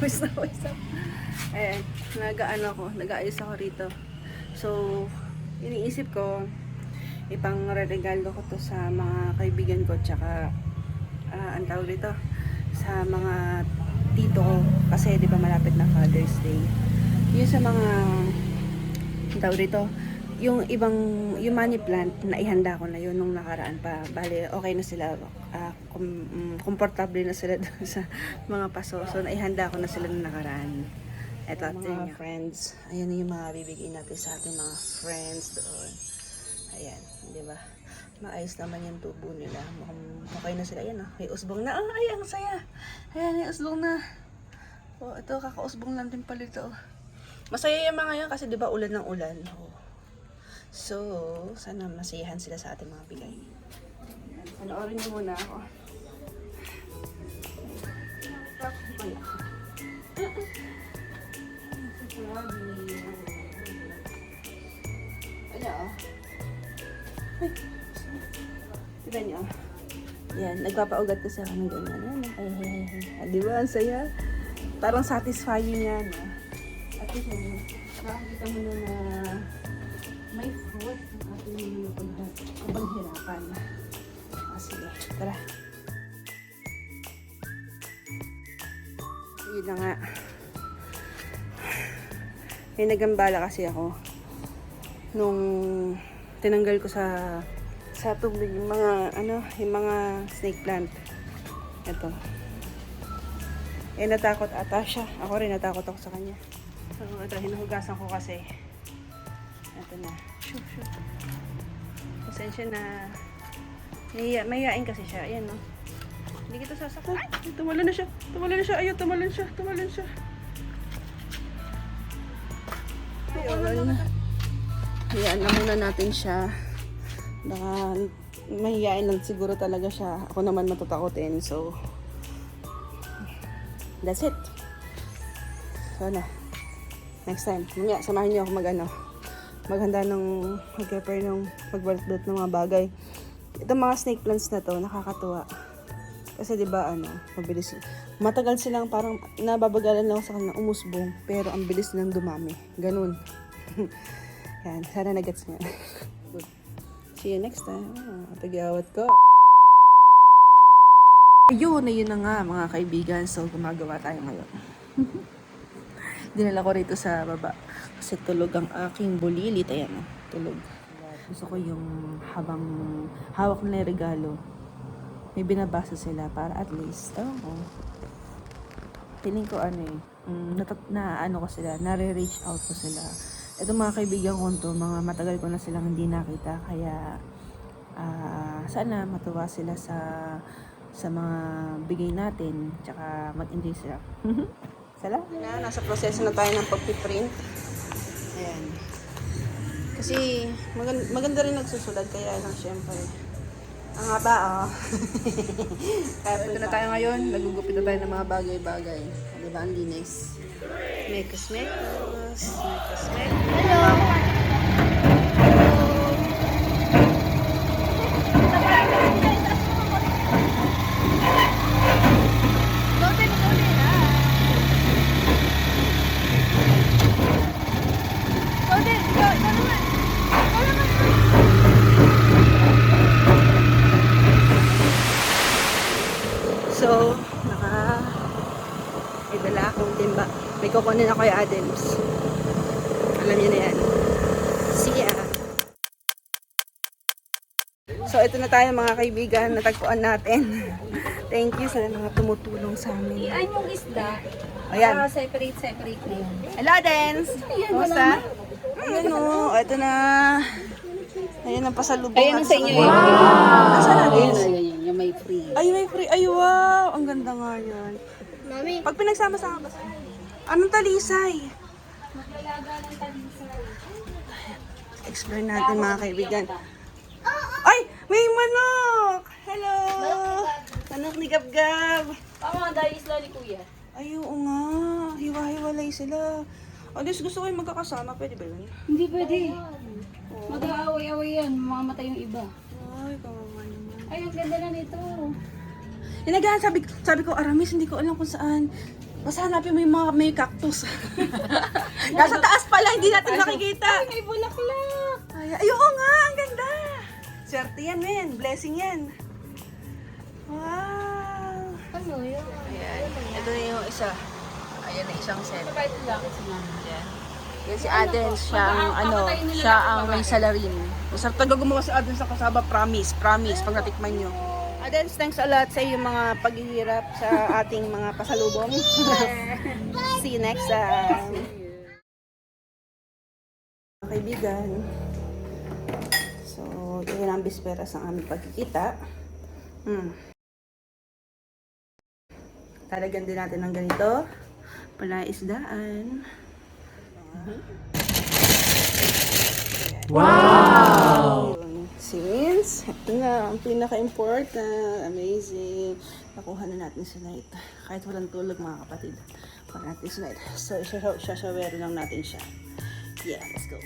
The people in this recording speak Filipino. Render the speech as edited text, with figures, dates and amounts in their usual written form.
What's up? Ayan, nag-aayos ako rito. So, iniisip ko, ipang regalo ko to sa mga kaibigan ko, tsaka, ang tawag dito, sa mga tito ko. Kasi, di ba malapit na Father's Day. Yun sa mga, ang tawag dito, yung money plant, na ihanda ko na yun nung nakaraan pa. Bale, okay na sila, komportable na sila doon sa mga paso. So, naihanda ko na sila nung nakaraan. Ito, mga friends. Ayan yung mga bibigay natin sa ating mga friends doon. Ayan, di ba? Maayos naman yung tubo nila. Mukhang okay na sila. Ayan, may usbong na. Oh, ay, ang saya. Ayan, may usbong na. Oh, ito, kakausbong lang din pala ito. Masaya yung mga yan kasi di ba ulan ng ulan. Oh. So, sana masayahan sila sa ating mga bigay. Panoorin niyo muna ako. Ayan, oh. Diba niyo? Yan, nagpapaugat kasi ako ng ganyan. Ay. Di ba? Ang saya. Parang satisfying yan. At least, nakakita mo na may fruit ang ating paghirapan. Sige, tara. Yun na nga. May nagambala kasi ako nung tinanggal ko sa tubig yung mga snake plant. Ito. Natakot ata siya. Ako rin natakot ako sa kanya. So, ito, hinuhugasan ko kasi. Ito na. Shoo. Pasensya na. Mayayain kasi siya. Ayan, no? Hindi kita sasaktan. Ay, tumalon na siya. Ayun, tumalon siya. Ayun. Hayaan na muna natin siya. Baka mahihain lang siguro talaga siya. Ako naman matatakotin. So, that's it. So, next time. Mamaya, samahan niyo ako maghanda ng mag-prepare ng magbalot ng mga bagay. Itong mga snake plants na to, nakakatuwa. Kasi 'di ba mabilis. Matagal silang parang nababagalan lang sa kanila umusbong, pero ang bilis nilang dumami. Ganun. Yan, sana nagets niya. Good. See you next time. Tagyawat ko. Yun na nga mga kaibigan. So, gumagawa tayo ngayon. Dinala ko rito sa baba. Kasi tulog ang aking bulilit. Ayan, tulog. Gusto ko yung habang hawak nila yung regalo, may binabasa sila para at least, feeling ko ko sila, nare-reach out ko sila. Ito mga kaibigan ko to, mga matagal ko na silang hindi nakita. Kaya, sana matuwa sila sa mga bigay natin. Tsaka mag-enjoy sila. Salamat. Nasa proseso na tayo ng pag-print. Ayan. Kasi maganda rin nagsusulat, kaya lang syempre. Ang haba, Kaya ito na tayo ngayon. Nagugupit na tayo ng mga bagay-bagay. Diba, ang linis. Mekos. Hello! So, may dala akong timba. May kukunin ako kay Adams. Alam niyo na yan. See ya! So, ito na tayo mga kaibigan. Natagpuan natin. Thank you sa mga tumutulong sa amin. Ay, yung isda. Ayan. Separate na yun. Hello, Adams! Kumusta? Ayan o. Ito na. Ayan ang pasalubong. Ayan ang sa inyo. Wow! Asan na, Adams? Ayan, yung may free. Ay, may free. Ay, wow! Ang ganda nga yan. Mami. Pag pinagsama-sama ba? Anong talisay? Magkalaga ng talisay. Explore natin mga kaibigan. Ay! May manok! Hello! Manok ni Gab-Gab. Tama, dahil isla ni Kuya. Ay, oo nga. Hiwa-hiwalay sila. Alis, gusto ko yung magkakasama. Pwede ba yun? Hindi pwede. Mag-aaway-away yan. Mamamatay yung iba. Ay, kawawa naman. Ay, ang ganda na nito. Tinagahan, sabi ko, Aramis, hindi ko alam kung saan. Basta hanapin mo yung mga may cactus. Nasa taas pala, hindi natin nakikita. May bulaklak. Ay, oo nga, ang ganda. Swerte yan, men. Blessing yan. Wow. Ano yun? Ayan. Ito na yung isa. Ayan na isang set. Mabait lang si mama. Ayan. Yan si Aden, siya ang may salarin. Masarap talaga gumawa si Aden sa kasaba, promise, pag natikman nyo. Aden, thanks a lot sa iyong mga paghihirap sa ating mga pasalubong. See you next time. Mga kaibigan, so yun ang bisperas ng aming pagkikita. Talagyan din natin ng ganito, palaisdaan. Wow! Since, ito na, ang pinaka-important, amazing. Nakuha na natin si Night. Kahit walang tulog mga kapatid. Nakuha natin si Night. So, shashawerin lang natin siya. Yeah, let's go.